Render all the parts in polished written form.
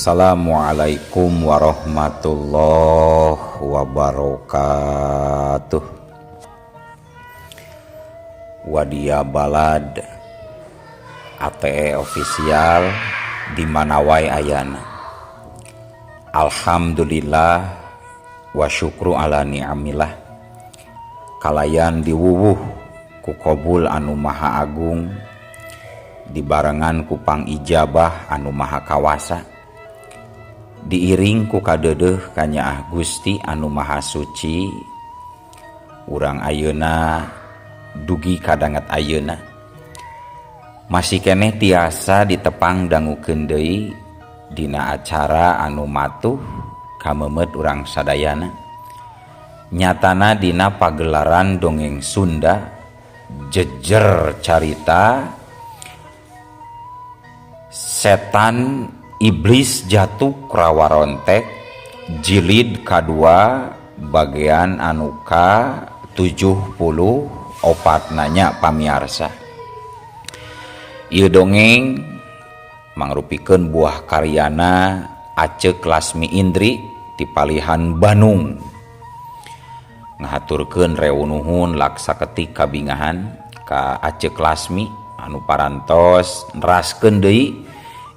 Assalamualaikum warahmatullahi wabarakatuh. Wadia Balad ATE official di mana wae ayana. Alhamdulillah wa syukru ala ni'amillah. Kalayan diwuwuh ku qabul anu maha agung, dibarengan ku pang ijabah anu maha kawasa, diiring ku kadeudeuh ka Nyaah Gusti anu maha suci. Urang ayeuna dugi kadanget ayeuna masih keneh tiasa ditepang dangukeun deui dina acara anu matuh kamemet urang sadayana, nyatana dina pagelaran dongeng Sunda jejer carita setan iblis jatuh krawarontek jilid kadua bagian anu ka 74 nanya pamiarsa. Ieu dongeng mangrupikeun buah karyana Acek Lasmi Indri ti Palihan Bandung. Ngahaturkeun reun nuhun laksaketik kabingahan ka Acek Lasmi anu parantos neraskeun deui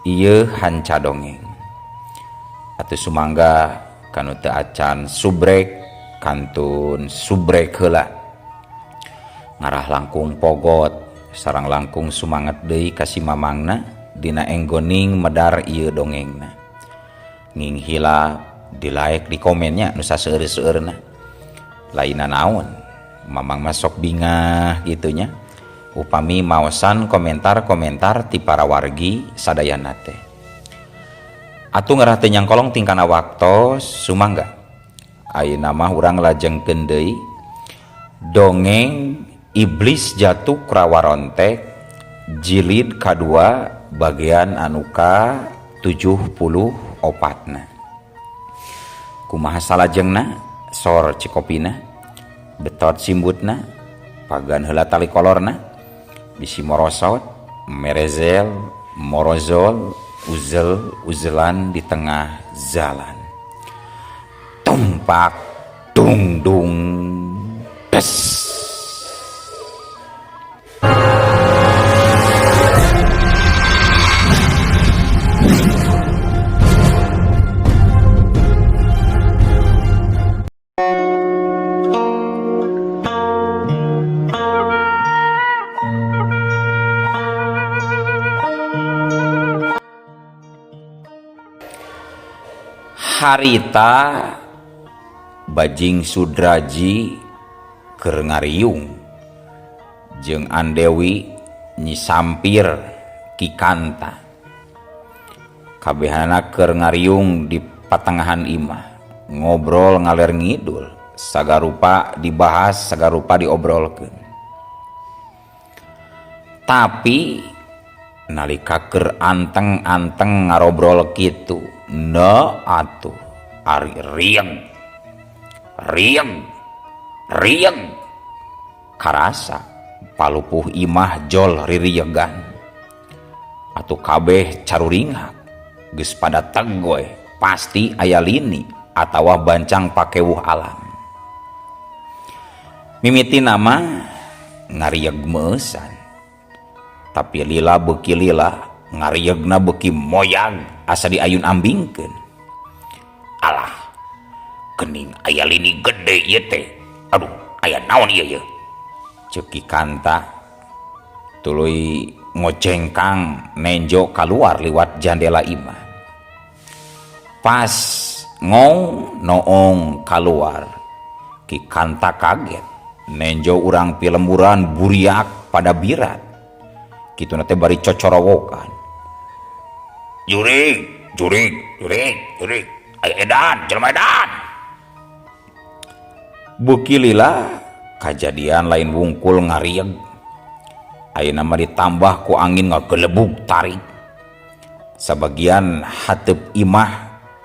ieu hanca dongeng. Atuh sumangga kanu teu acan subrek kantun subrek heula. Ngarah langkung pogot sareng langkung sumanget deui ka si mamangna dina enggoning medar ieu dongengna. Nging hilap dilaek di komennya nu saseueur-seueurna. Laina naon, mamang mah sok bingah gitunya. Upami maosan komentar-komentar ti para wargi sadayana teh. Atuh ngarah teu nyangkolong tingkana waktos sumangga. Ayeuna mah urang lajengkeun deui dongeng Iblis Jatuh Krawarontek jilid kadua bagian anu ka 74. Kumaha salajengna sor cikopina betot simbutna pagan heula tali kolorna bisi morosot merezel morozol uzel-uzelan di tengah jalan. Tumpak dung dung des. Harita Bajing Sudraji keur ngariung jeung Andewi Nyi Sampir Ki Kanta. Kabehanana keur ngariung di patengahan imah, ngobrol ngaler ngidul, sagarupa dibahas sagarupa diobrolkeun. Tapi nalika keur anteng-anteng ngarobrol kitu, atuh ari rieng karasa palupuh imah jol ririyegan. Atuh kabeh caruringak geus pada tegoy pasti aya lini atawa bancang pakewuh alam. Mimiti nama ngarieg meusan, tapi lila beuki lila ngariegna beuki moyang asa diayun ambingkeun. Alah geuning aya lini gede ieu teh. Aduh aya naon ieu ye? Ceuk Ki Kanta tuluy ngocengkang nenjo kaluar liwat jandela imah. Pas ngong noong kaluar, Ki Kanta kaget nenjo urang pilemburan buriak pada birat. Kituna teh bari cocorowokan. Jurig, aya edan, jelema edan. Beuki lila kajadian lain wungkul ngarieg. Ayeuna mah ditambah ku angin ngagelebug tarik. Sabagian hateup imah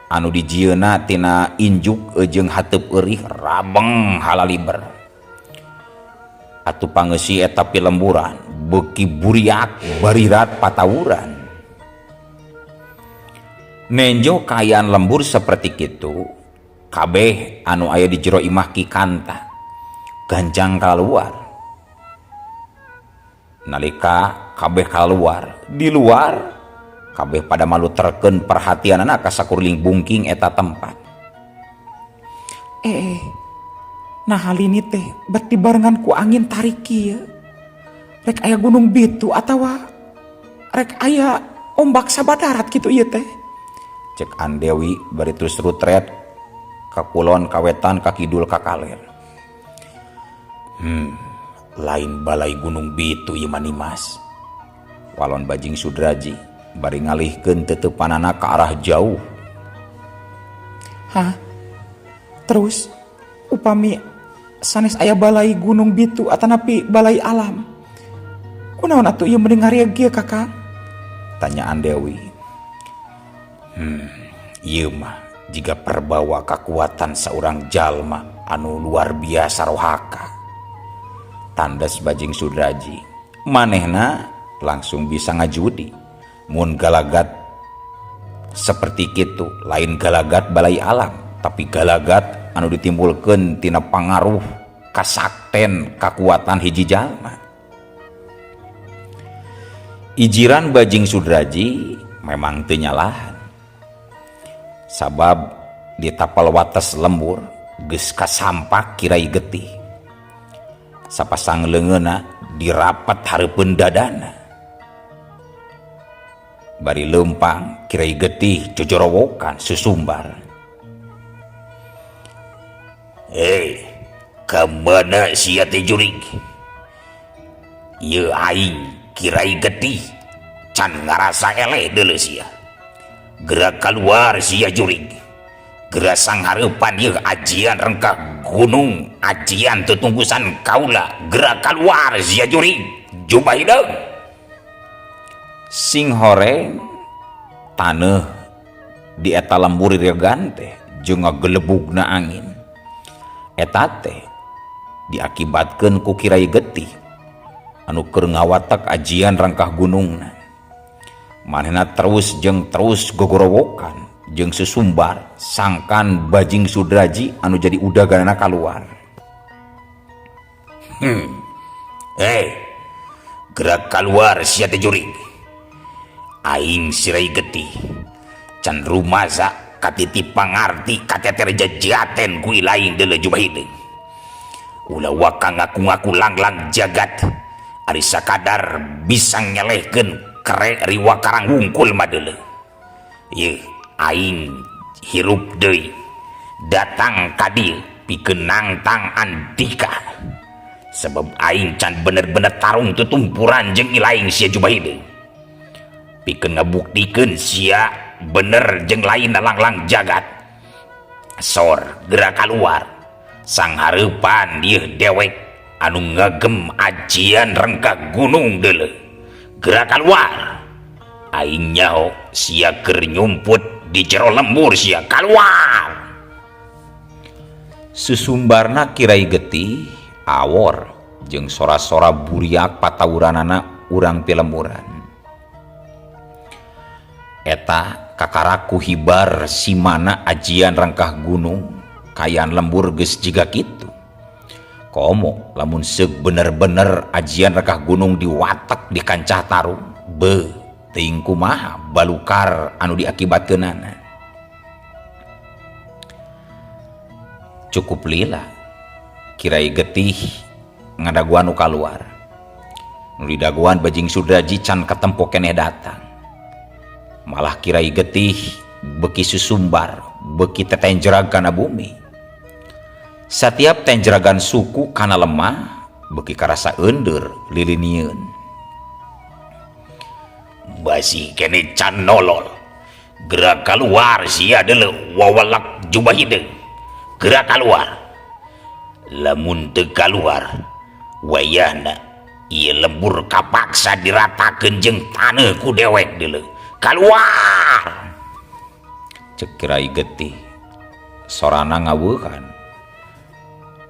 anu dijieuna tina injuk jeung hateup eurih rabeng halaliber. Atuh pangeussi eta pilemburan beuki buriak barirat patawuran. Nenjo kaayaan lembur seperti itu kabeh anu aya di jero imah Ki Kanta ganjang keluar. Nalika kabeh keluar di luar kabeh pada malu terken perhatian anak kasakurling bungking eta tempat. Nah hal ini teh berarti barengan ku angin tarik kieu. Rek aya gunung bitu atawa rek aya ombak sabadarat gitu ieu teh. Cek Andewi bari terus rutret ka kulon ka wetan ka kidul ka kaler. Lain balai gunung bitu ieu mah Nimas. Walon Bajing Sudraji bari ngalihkeun teutepanana ka arah jauh. Hah? Terus upami sanes aya balai gunung bitu atanapi balai alam. Kunaon atuh ieu mending ngaria kieu Kakang? Tanyaan Dewi. Ieu mah jiga perbawa kekuatan seorang jalma anu luar biasa rohaka. Tandas Bajing Sudraji. Manehna langsung bisa ngajudi. Mun galagat seperti kitu, lain galagat balai alam, tapi galagat anu ditimbulkeun tina pangaruh kasakten kekuatan hiji jalma. Ijiran Bajing Sudraji memang teu nyalahan. Sabab di tapal wates lembur geus kasampak Kirai Getih. Sapasang leungeunna dirapat hareupeun dadana. Bari leumpang Kirai Getih jojorowokan susumbar. Kemana sia teh jurig? Ieu aing Kirai Getih can ngarasa eleh deuleu sia. Gerak keluar sia jurig. Gerak sanghareupan ieu ajian rengkah gunung, ajian tutunggusan kaula. Gerak keluar sia jurig. Jumlah hideung. Sing horeng taneuh di eta lembur regan teh jeung ngagelebugna angin. Eta teh diakibatkeun ku Kirai Getih anu keur ngawatek ajian rangkah gunungna. Manehna terus gogorowokan jeung susumbar sangkan Bajing Sudraji anu jadi udaganana kaluar. Gerak keluar sia teh jurig. Aing Kirai Getih can rumaza katiti pangarti kateter jajaten ku lain deuleu jubah hideung. Ulah waka ngaku-ngaku langlang jagat ari sakadar bisa nyelehkeun kerek riwa karang wungkul mah deuleu. Ieu aing hirup deui datang ka dieu pikeun nangtang Andika. Sebab aing can bener-bener tarung tutumpuran jeung ilaing sia jubah hideung. Pikeun ngabuktikeun sia bener jeung lain langlang jagat. Sor gerak keluar sanghareupan ieu dewek anu ngagem ajian rengkah gunung deuleu. Gerak keluar aing nyaho sia keur nyumput di jero lembur sia keluar. Susumbarna Kirai Getih awor jeung sora-sora buriak patawuranana urang ti lemburan. Eta kakaraku hibar simana ajian rangkah gunung kayan lembur geus jiga kitu. Komo lamun seug bener-bener ajian rangkah gunung diwatek di kancah tarung teuing kumaha balukar anu diakibatkeunana. Cukup lila Kirai Getih ngadaguan nu kaluar. Nu didaguan Bajing Sudraji can katempo keneh datang. Malah Kirai Getih beki susumbar, beki tetenjerag kana bumi. Setiap tenjeragan suku kana lemah, beki karasa eundur lilinieun. Basi kene can nolol. Gerak keluar sia deuleu wawalak jubah hideung. Gerak keluar. Lamun teu kaluar, wayahna ieu lembur kapaksa diratakeun jeung taneuh ku dewek deuleu. Keluar! Cek Kirai Getih sorana ngaweuhan.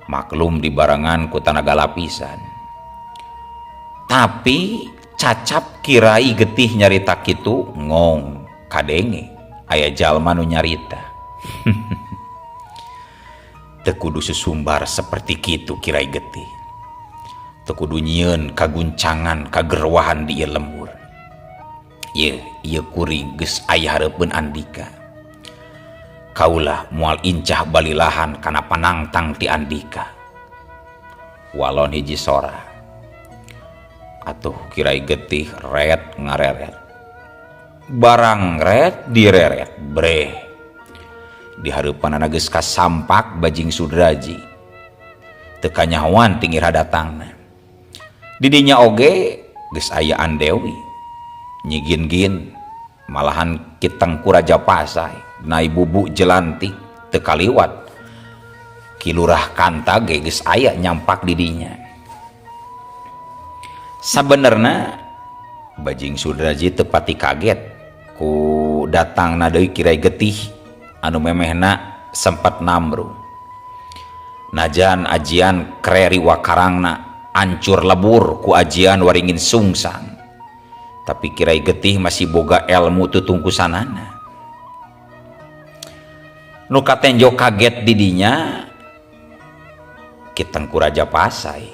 Maklum dibarengan ku tanaga lapisan. Tapi cacap Kirai Getih nyarita kitu ngong kadenge aya jalma nu nyarita. Teu kudu susumbar seperti kitu Kirai Getih. Teu kudu nyieun kaguncangan kagerwahan di ieu lembur. Ieu kuring geus aya hareupeun Andika. Kaulah moal incah balilahan kana panangtang ti Andika. Walon hiji sora. Atuh Kirai Getih ret ngareret. Barang ret direret breh. Di hareupanana geus kasampak Bajing Sudraji. Teu kanyahoan tinggira datangna. Di dinya oge geus aya Andewi. Nyigin-gin malahan Kitengku Rajapasai Nai Bubu Jelantik teu kaliwat Kilurah Kanta ge geus aya nyampak di dinya. Sabenerna Bajing Sudraji teu pati kaget ku datangna deui Kirai Getih anu memehna sempat namru. Najan ajian kreri wakarangna ancur lebur ku ajian waringin sungsang. Tapi Kirai Getih masih boga ilmu tutungkusanana. Nu katenjo kaget didinya Kitengku Rajapasai.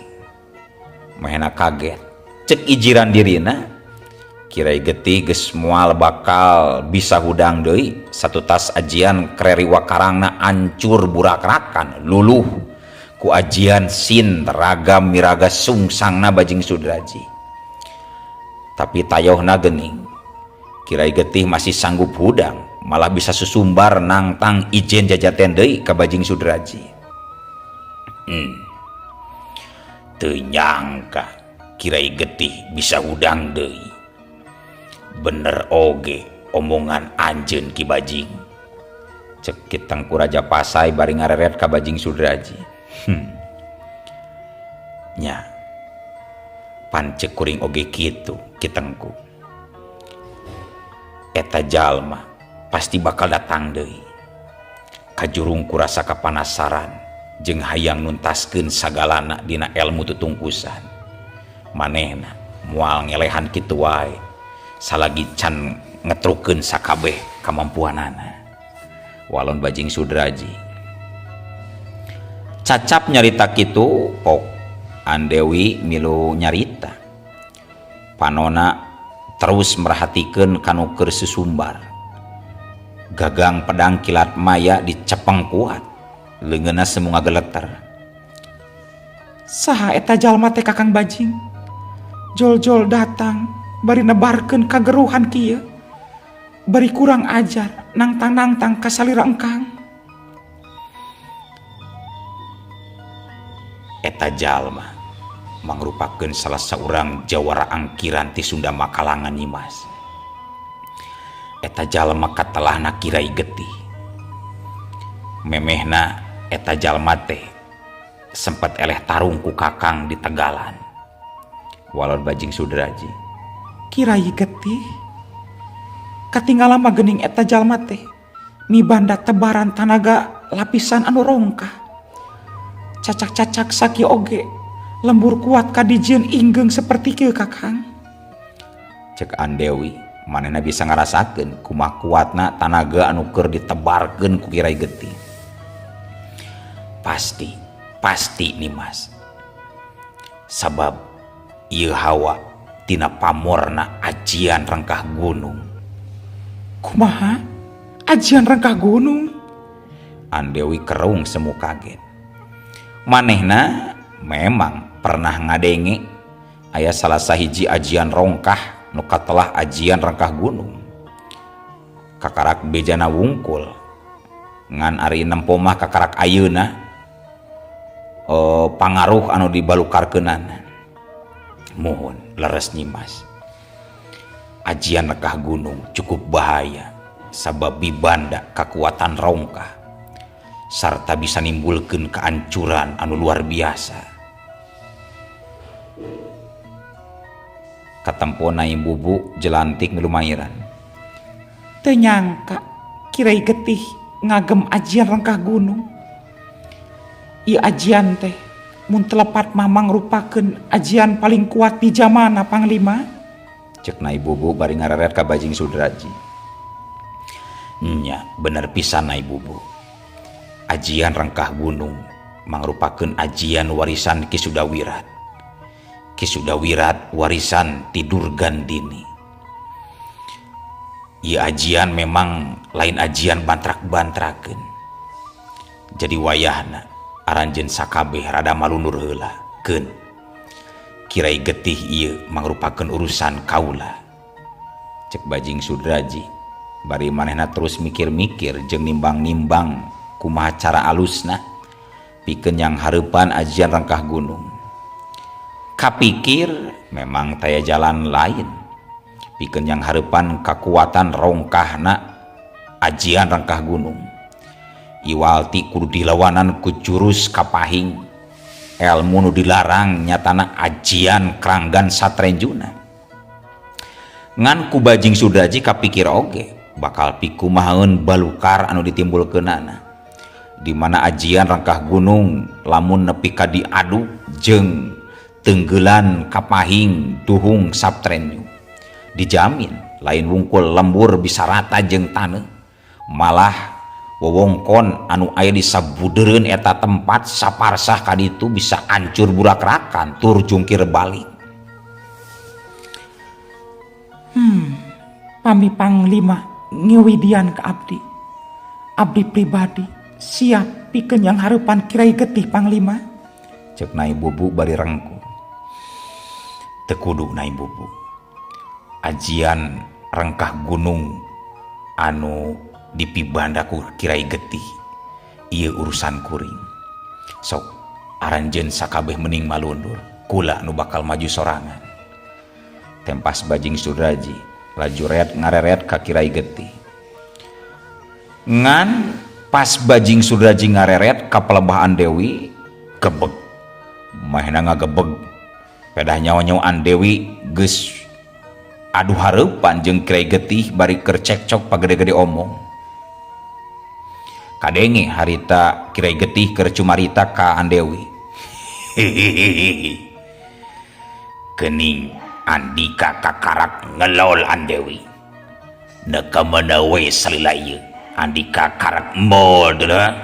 Mahena kaget. Cek ijiran dirina Kirai Getih geus moal bakal bisa hudang deui satu tas ajian kreri wakarangna ancur burakrakan luluh ku ajian sin ragam miraga sungsangna Bajing Sudraji. Tapi tayohna geuning Kirai Getih masih sanggup hudang, malah bisa susumbar nangtang ijen jajaten deui ka Bajing Sudraji. Teu nyangka Kirai Getih bisa hudang deui. Bener oge omongan anjeun Ki Bajing. Cek Kitengku Rajapasai bari ngareret ka Bajing Sudraji. Nya pancek kuring oge kitu Kitengku. Eta jalma pasti bakal datang deui. Kajurungku rasa kapanasaran jeung hayang nuntaskeun sagalana dina ilmu tutungkusan. Manehna moal ngelehan kitu wae salagi can ngetrukeun sakabeh kamampuanana. Walon Bajing Sudraji cacap nyarita kitu pok Andewi milu nyarita. Panona terus merhatikeun kanu keur susumbar. Gagang pedang kilat maya dicepeng kuat. Leungeunna semu ngageleter. Saha eta jalma teh Kakang Bajing? Jol-jol datang bari nebarkeun kageruhan kieu. Bari kurang ajar nangtang-nangtang ka salira engkang. Eta jalma mangrupakeun salah saurang jawara angkiran ti Sunda Makalangan Nyimas. Eta jalma katelahna Kirai Getih. Memehna eta jalma teh sempat eleh tarung ku Kakang di Tegalan. Walon Bajing Sudraji. Kirai Getih katinggalan mah geuning eta jalma teh mibanda tebaran tanaga lapisan anu rongkah. Cacak-cacak saki oge lembur kuat kadijieun inggeng seperti kieu Kakang. Cek Andewi manehna bisa ngarasakeun kumaha kuatna tanaga anu keur ditebarkeun ku Kirai Getih. Pasti Nimas. Sabab ieu hawa tina pamorna ajian rengkah gunung. Kumaha? Ajian rengkah gunung? Andewi kerung semu kaget. Manehna memang pernah ngadenge aya salah sahiji ajian rongkah nu katelah ajian rengkah gunung. Kakarak bejana wungkul ngan ari nempo mah kakarak ayeuna pangaruh anu dibalukarkeunana. Mohon leres Nyimas. Ajian rengkah gunung cukup bahaya sabab bibanda kekuatan rongkah sarta bisa nimbulkeun kehancuran anu luar biasa. Katempona Ibu Bu Jelantik Milumairan. Teu nyangka Kirai Getih ngagem ajian rengkah gunung. Ieu ajian teh mun telepat mah mangrupakeun ajian paling kuat di zamana Panglima. Cekna Ibu Bu bari ngareret ka Bajing Sudraji. Nya bener pisan Nai Bubu. Ajian Rengkah Gunung mangrupakeun ajian warisan Ki Sudawirat. Ki Sudawirat warisan tidur Gandini. Ieu ajian memang lain ajian bantrak-bantrakeun. Jadi wayahna aranjeun sakabeh rada malunur heula. Keun Kirai Getih ieu mangrupakeun urusan kaula. Cek Bajing Sudraji. Bari manehna terus mikir-mikir jeung nimbang-nimbang kumaha cara alusna pikeun yang hareupan ajian Rengkah Gunung. Kapikir memang taya jalan lain pikeun yang hareupan kakuatan rongkahna ajian Rengkah Gunung. Iwalti kudu dilawanan ku jurus kapahing elmu nu dilarang nyatana ajian Kranggan Satrenjuna. Ngan ku Bajing Sudraji kapikir oge bakal pikumahaeun balukar anu ditimbulkeunana di mana ajian Rengkah Gunung lamun nepi ka diadu jeung tenggelan kapahing duhung Saptrenyu dijamin lain wungkul lembur bisa rata jeung taneuh, malah wewengkon anu aya di sabudeureun eta tempat saparsah ka ditu bisa hancur burak-rakan tur jungkir balik. Pami Panglima ngiwidian ke abdi pribadi siap pikeun yang hareupan Kirai Getih Panglima. Cek Nai Bubu bari rengku. Teu kudu Nai Bubu. Ajian Rengkah Gunung anu dipibanda ku Kirai Getih ieu urusan kuring. Sok aranjeun sakabeh mending malundur. Kula nu bakal maju sorangan. Tempas Bajing Sudraji laju reet ngareret ka Kirai Getih. Ngan pas Bajing Sudraji ngareret ka Pelebahan Dewi gebeg. Mahena ngagebeg pedah nyawa-nyawaan Dewi geus adu hareupan jeung Kirai Getih bari keur cekcok pagede-gede omong. Kadenge harita Kirai Getih keur cumarita ka Andewi. Kening Andika kakarak ngelol Andewi. Nekamana we salila ieu Andika karak mol deuleuh.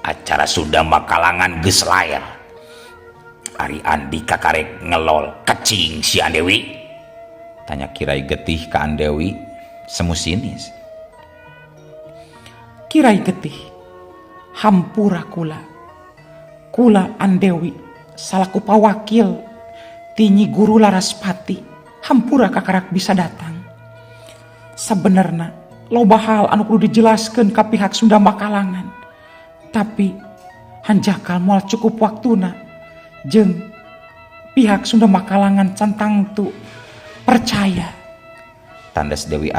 Acara Sunda Makalangan geus laer. Ari Andika karek ngelol kecing si Andewi. Tanya Kirai Getih ka Andewi semu sinis. Kirai Getih, hampura kula Andewi salaku pawakil Tinyi Guru Laraspati hampura kakarak bisa datang. Sebenarnya loba hal anu kudu dijelaskeun ka pihak Sunda Makalangan, tapi hanjakal moal cukup waktuna jeung pihak Sunda Makalangan cantang tu percaya. Tandas Dewi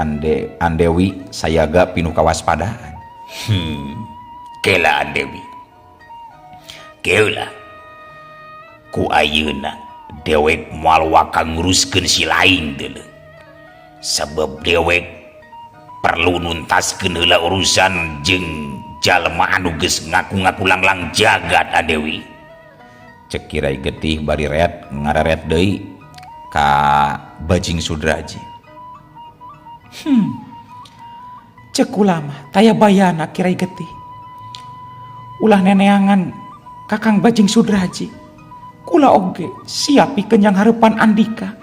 Andewi sayaga pinuh kawaspadaan. Kela Andewi. Keula. Ku ayeuna dewek moal waka nguruskeun si lain deuleu. Sabab dewek perlu nuntaskeun heula urusan jeung jalma anu geus ngaku-ngaku langlang jagat Andewi. Cek Kirai Getih bari reet ngareret deui ka Bajing Sudraji. Cek ulama taya bayana Kirai Getih. Ulah neneangan Kakang Bajing Sudraji. Kula oge siap pikeun yang hareupan Andika.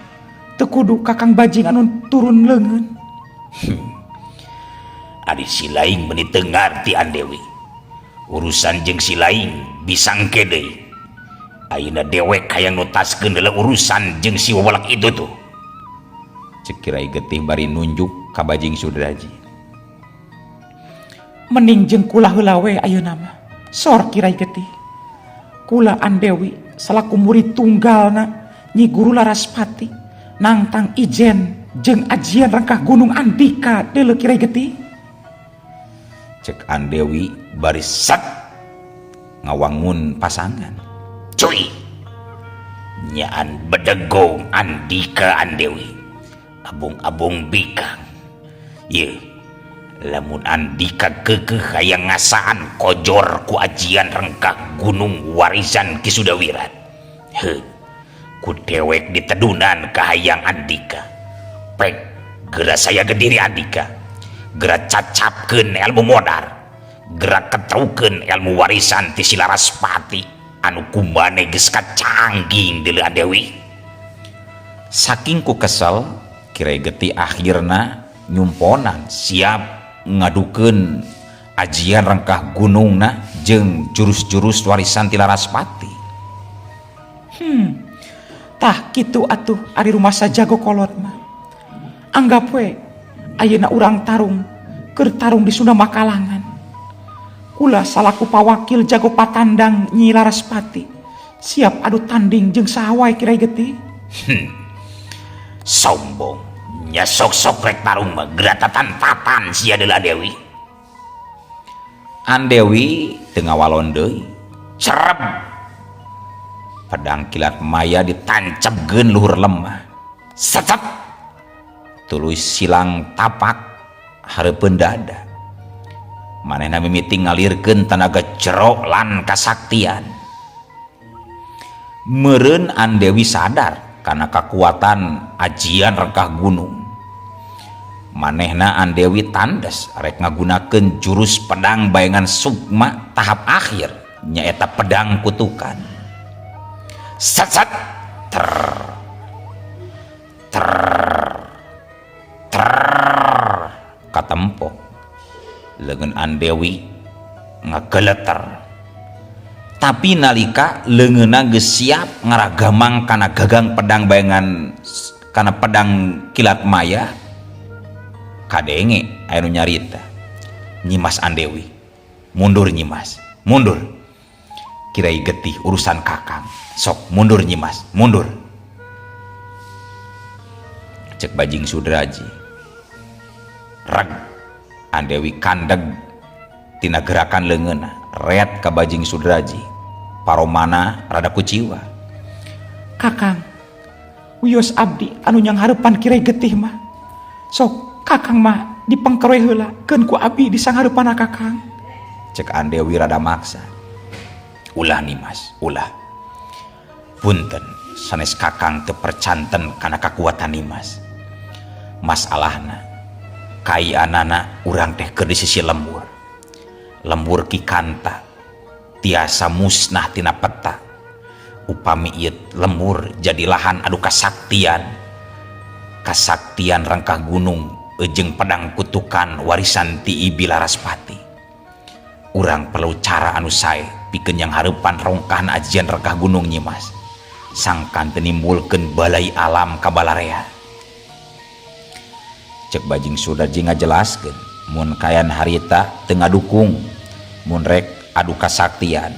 Teu kudu Kakang Bajing anu turun leungeun. Ari si laing meuni teu ngarti Andewi. Urusan jeung si laing bisangke deui. Ayeuna dewek hayang nutaskeun heula urusan jeung si wawalak itu tuh. Cek Kirai Getih bari nunjuk ka Bajing Sudraji. Mending jeung kula heula we ayeuna mah. Sor Kirai Getih. Kula Andewi salaku murid tunggalna Nyi Guru Laraspati nangtang ijen jeung ajian Rengkah Gunung Andika deuleu Kirai Getih. Cek Andewi bari sat ngawangun pasangan. Cuy, nyaan bedegong Andika Andewi, abung-abung bikang. Ye, lamun Andika keukeuh hayang ngasaan kojor ku ajian Rengkah Gunung warisan Ki Sudawirat. Heuh, ku dewek ditedunan ka hayang Andika. Pek geura saya gediri Andika. gerak cacapkeun ilmu modar, gerak ketrukeun ilmu warisan ti si Laraspati anu kumbane geus kacangging deuleuan Dewi. Saking ku kesel Kirai Getih akhirna nyumponan siap ngadukeun ajian rengkah gunungna jeung jurus-jurus warisan ti Laraspati. Tah kitu atuh ari rumasa jago kolot mah. Anggap we ayeuna urang tarung keur tarung di Sunda Makalangan. Kula salaku pawakil jago patandang Nyi Laraspati siap adu tanding jeung saha wae Kirai Getih. Sombong nya sok-sok rek tarung mah geratatan-tatan sia deuleuan Dewi. An Dewi teu ngawalon deui. Cerep pedang kilat maya ditancepkeun luhur lemah. Setet tuluy silang tapak hareupeun dada. Manehna mimiti ngalirkeun tenaga jero lan kasaktian. Meureun An Dewi sadar kana kakuatan ajian rengkah gunung. Manehna An Dewi tandes rek ngagunakeun jurus pedang bayangan sukma tahap akhir nyaeta pedang kutukan. Set ter katempo leungeun An Dewi ngageleter. Tapi nalika leungeunna geus siap ngaragamang kana gagang pedang bayangan kana pedang kilat maya, kadenge aya nu nyarita, Nyimas An Dewi, mundur Nyimas, mundur. Kirai Getih urusan kakang, sok mundur Nyimas, mundur. Cek Bajing Sudraji, reg An Dewi kandeg tina gerakan leungeunna, reat ka Bajing Sudraji, paromana rada kuciwa. Kakang, wios abdi anu nyang harepan Kirai Getih mah. Sok kakang mah dipengkeroe heula keun ku abdi di sanghareupanna kakang. Cek An Dewi rada maksa. Ulah Nimas, ulah. Punten sanes kakang teu percanten kana kakuatan Nimas. Masalahna kaianana urang teh keur di sisi lembur. Lembur Ki Kanta tiasa musnah tina peta. Upami ieu lembur jadi lahan adu kasaktian. Kasaktian rangkah gunung jeung pedang kutukan warisan ti Ibi Laraspati. Urang perlu cara anu sae pikeun yang hareupan rongkahna ajian rengkah gunung Nyimas. Sangkan teu nimbulkeun balai alam ka balarea. Cek Bajing Sudraji ngajelaskeun, mun kayan harita teu ngadukung, mun rek adu kasaktian,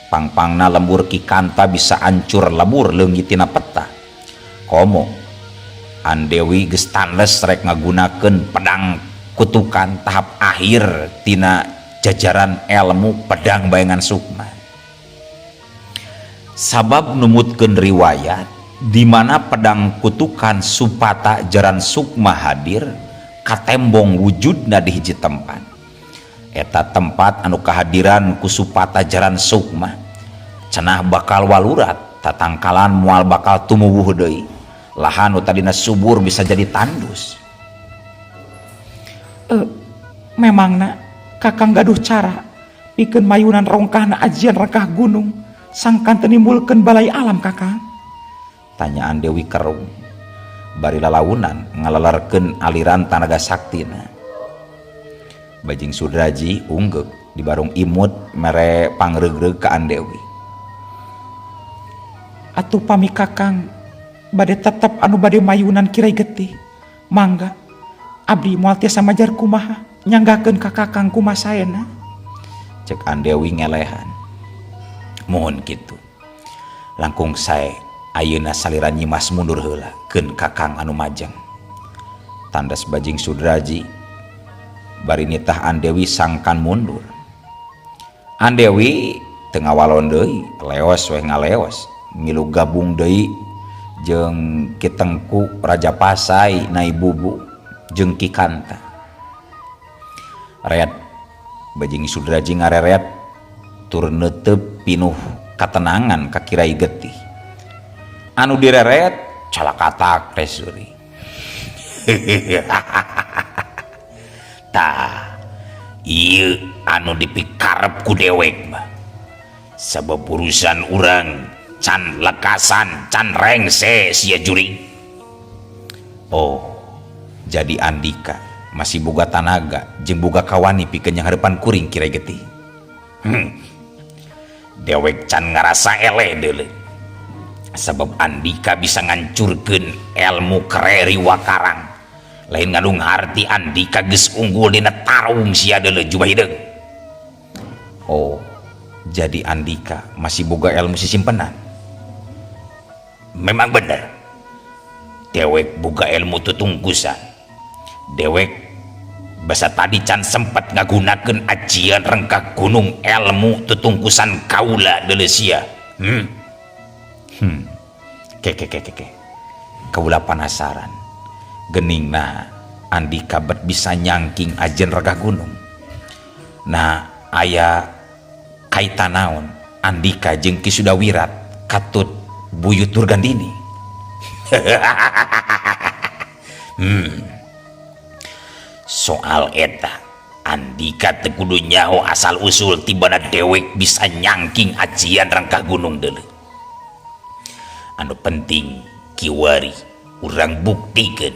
pangpangna lembur Ki Kanta bisa ancur lebur leungit tina peta. Komo An Dewi geus tandes rek ngagunakeun pedang kutukan tahap akhir tina jajaran ilmu pedang bayangan sukma. Sabab numutkeun riwayat di mana pedang kutukan Supata jaran sukma hadir katembong wujudna di hiji tempat. Eta tempat anu kehadiran ku Supata jaran sukma cenah bakal walurat tatangkalan moal bakal tumuwuh deui. Lahan nu tadina subur bisa jadi tandus. Memangna kakang gaduh cara pikeun mayunan rongkahna ajian rengkah gunung sangkan teu nimbulkeun balai alam kakang? Tanyaan Dewi kerung bari lalaunan ngalelerkeun aliran tanaga saktina. Bajing Sudraji unggek di barung imut mere pangregreg ka An Dewi. Atuh pami kakang bade tetep anu bade mayunan Kirai Getih, mangga abdi moal tiasa majar kumaha nyanggakeun ka kakang kumaha saena. Cek An Dewi ngelehan. Mohon kitu. Langkung sae ayeuna saliran Nyimas mundur heula keun kakang anu majeng. Tandas Bajing Sudraji bari nitah An Dewi sangkan mundur. An Dewi teu ngawalon deui, leos we ngaleos, milu gabung deui jeung Ki Tengku Raja Pasai Nai Bubu jeung Ki Kanta. Reat Bajing Sudraji ngareret tur neuteup pinuh katenangan ka Kirai Getih. Anu direret calakatak teh Suri. tah ieu anu dipikarep ku dewek mah sabab urusan urang can lekasan can rengse sia juring. Oh, jadi Andika masih boga tanaga jeung boga kawani pikeun yang harapan kuring Kirai Getih. Dewek can ngarasa eleh deuleu sabab Andika bisa ngancurkeun ilmu Kereri Wakarang. Lain ngandung arti Andika geus unggul dina tarung sia deuleu jubah hideung. Oh, jadi Andika masih boga ilmu sisimpenan. Memang bener dewek boga ilmu tutungkusan. Dewek basa tadi can sempat ngagunakeun ajian rengkah gunung ilmu tutungkusan kaula deuleu sia. Ke kaula penasaran geningna Andika bet bisa nyangking ajen regah gunung. Nah, aya kaitan naon Andika jeung Ki Sudawirat katut buyut Durgandini? Soal eta Andika teu kudu nyaho asal usul tibana dewek bisa nyangking ajian rangkah gunung deuleu. Anu penting kiwari urang buktikeun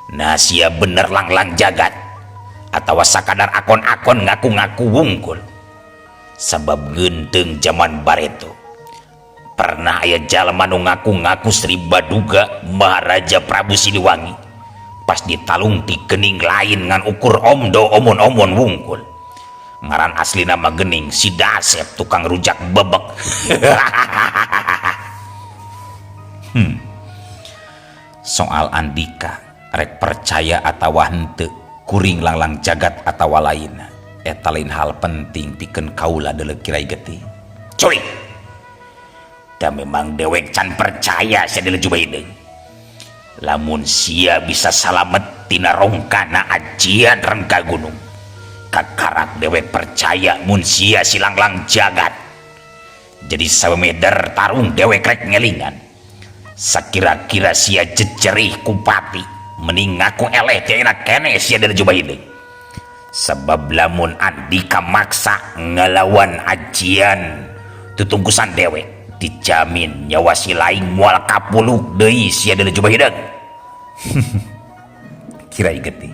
nah sia bener langlang jagat atawa sakadar akon-akon ngaku-ngaku wungkul. Sabab geunteng zaman bareto pernah aya jalma nu ngaku-ngaku Sri Baduga Maharaja Prabu Siliwangi pas ditalung ti geuning lain ngan ukur omdo omon-omon wungkul. Ngaran aslina mah geuning si Dasep tukang rujak bebek. Soal Andika rek percaya atawa henteu kuring langlang jagat atawa lainna eta lain hal penting pikeun kaula deuleu Kirai Getih. Cuy, da memang dewek can percaya sia deuleu jubah hideung. Lamun sia bisa salamet tina rongkana ajian rengkah gunung, kakarak dewek percaya mun sia si langlang jagat. Jadi sameder tarung dewek rek ngelingan sakira-kira sia jejerih kupati mending ngaku eleh tiana kene sia deuleu jubah hideung. Sebab lamun Andika maksa ngelawan ajian tutungkusan dewek dijamin nyawa si lain moal kapuluk deui sia deuleu jubah hideung. Kirai Getih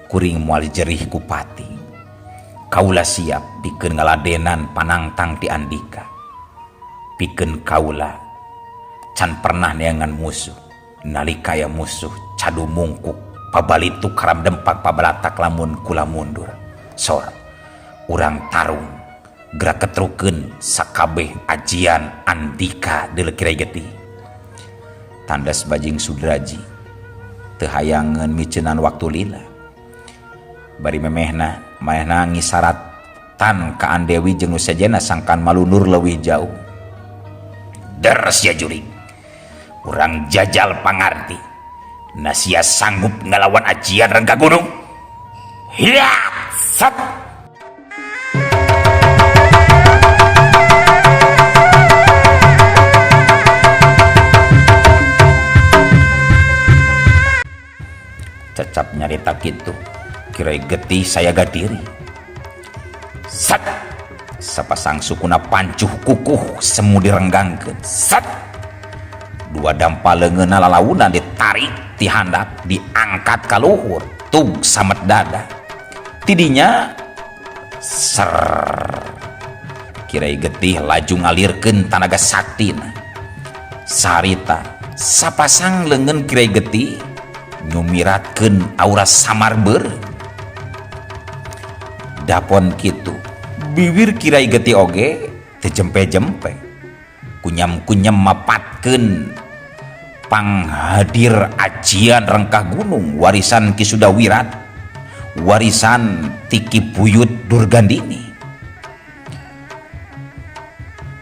kuring moal jerih kupati kaula siap pikeun ngaladenan panangtang ti Andika. Pikeun kaula can pernah neangan musuh nalika aya musuh cadu mungkuk pabalitu karam dempak pabalatak lamun kula mundur sor urang tarung gerak ketrukeun sakabeh ajian Andika deuleu Kirai Getih. Tandas bajing Sudraji teu hayangeun miceunan waktu lila bari memehna ngisaratan ka Andewi jeung nu sejenna sangkan malunur leuwih jauh. Deres ya juring urang jajal pangarti na sia sanggup ngelawan ajian rengkah gunung. Hiya sat cecap nyarita kitu Kirai Getih saya gadiri sat sapasang sukuna pancuh kukuh semu direnggangkeun sat dua dampaleungeunna lalaunan ditarik ti handap diangkat ka luhur tug samet dada tidinya ser Kirai Getih laju ngalirkeun tanaga saktina sarita sapasang leungeun Kirai Getih nyumiratkeun aura samarbeur. Dapon kitu bibir Kirai Getih oge teu jempe-jempe kunyam-kunyam mapatkeun panghadir ajian rengkah gunung warisan Ki Sudawirat warisan Tiki Buyut Durgandini.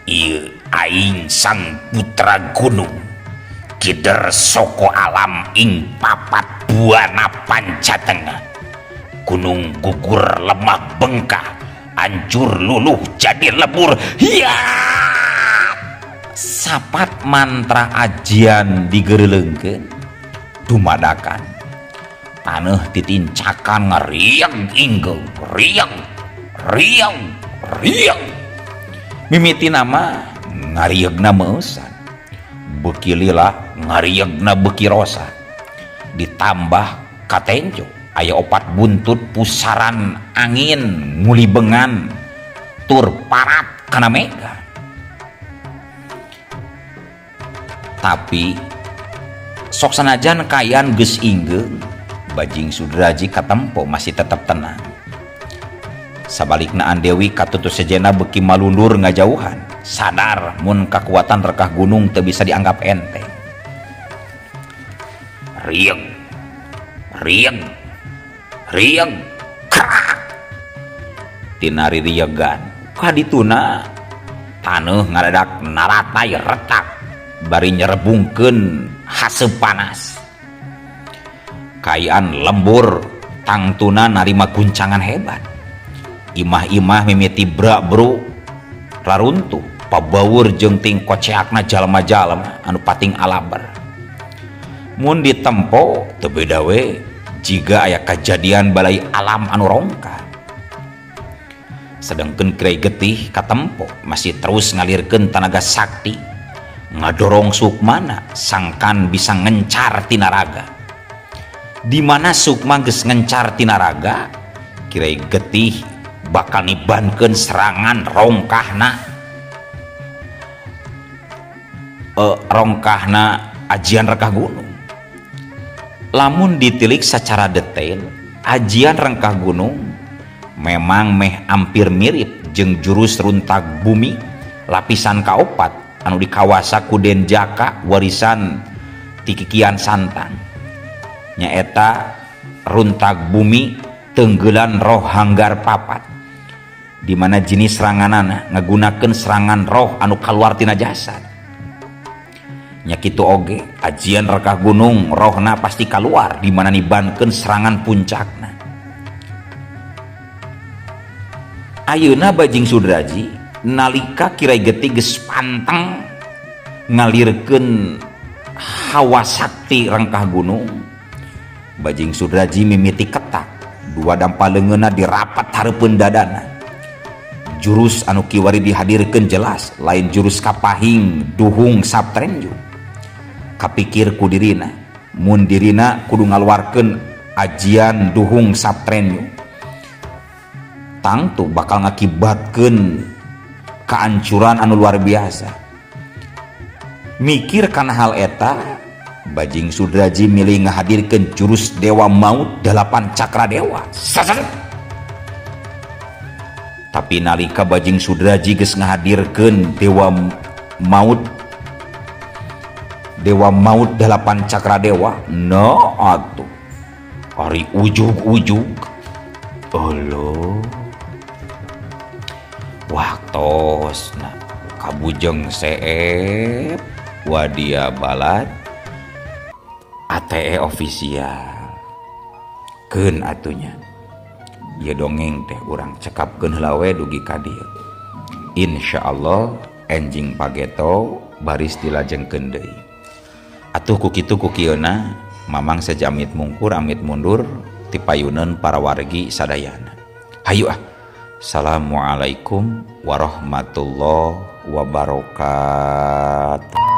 Ieu aing sang putra gunung kider soko alam ing papat buana pancatengah gunung gugur lemah bengkak hancur luluh jadi lebur. Hiya sapat mantra ajian digeureleungkeun dumadakan taneuh titincakan ngariang inggeu riang riang riang mimiti nama ngariegna meusan beuki lila ngariegna beuki rosa ditambah katenjo aya opat buntut pusaran angin ngulibengan tur parat kana mega. Tapi sok sanajan kayan geus ingeung Bajing Sudraji katempo masih tetap tenang. Sabalikna Andewi katutu sejena beuki malundur ngajauhan, sadar mun kakuatan rekah gunung teu bisa dianggap enteng. Rieng rieng rieng krak tina ririegan kadituna taneuh ngadadak naratai retak bari nyerebungkeun haseup panas. Kayaan lembur tangtuna narima guncangan hebat. Imah-imah mimiti brak-bru raruntuh pabawur jeung ting koceakna jalma-jalma anu pating alabar. Mun ditempo teu beda we jiga aya kajadian balai alam anu rongkah. Sedengkeun Kirai Getih katempo masih terus ngalirkeun tenaga sakti ngadorong Sukmana sangkan bisa ngencar tina raga. Di mana Sukma geus ngencar tina raga, Kirai Getih bakal nibankeun serangan rongkahna ajian rekah gunung. Lamun ditilik secara detail, ajian rengkah gunung memang meh hampir mirip jeung jurus runtag bumi lapisan kaopat anu dikawasa ku Denjaka warisan ti Kikian Santang. Nyaeta runtag bumi tenggelan roh hanggar papat, di mana jenis seranganana ngagunakeun serangan roh anu kaluar tina jasad. Nya kitu oge ajian rekah gunung rohna pasti kaluar di mana nibankeun serangan puncakna. Ayeuna Bajing Sudraji nalika Kirai Getih geus panteng ngalirkeun hawa sakti rengkah gunung, Bajing Sudraji mimiti ketak dua dampaleungeunna dirapat hareupeun dadana. Jurus anu kiwari dihadirkeun jelas lain jurus kapahing duhung sabtrenju. Kapikir ku dirina mun dirina kudu ngaluarkeun ajian duhung sabtrenju, tangtu bakal ngakibatkeun kehancuran anu luar biasa. Mikir kana hal eta, Bajing Sudraji milih ngahadirkeun jurus Dewa Maut 8 Cakra Dewa. Tapi nalika Bajing Sudraji geus ngahadirkeun Dewa Maut 8 Cakra Dewa, no atuh ari ujug-ujug Allah waktosna kabujeng seep wadia balad ATE official keun atunya. Ieu dongeng teh urang cekapkeun heula we dugi ka dieu. Insyaallah enjing pageto baris dilajengkeun deui. Atuh ku kitu ku kieuna mamang sajamit mungkur amit mundur ti payuneun para wargi sadayana. Hayu ah. Assalamualaikum warahmatullahi wabarakatuh.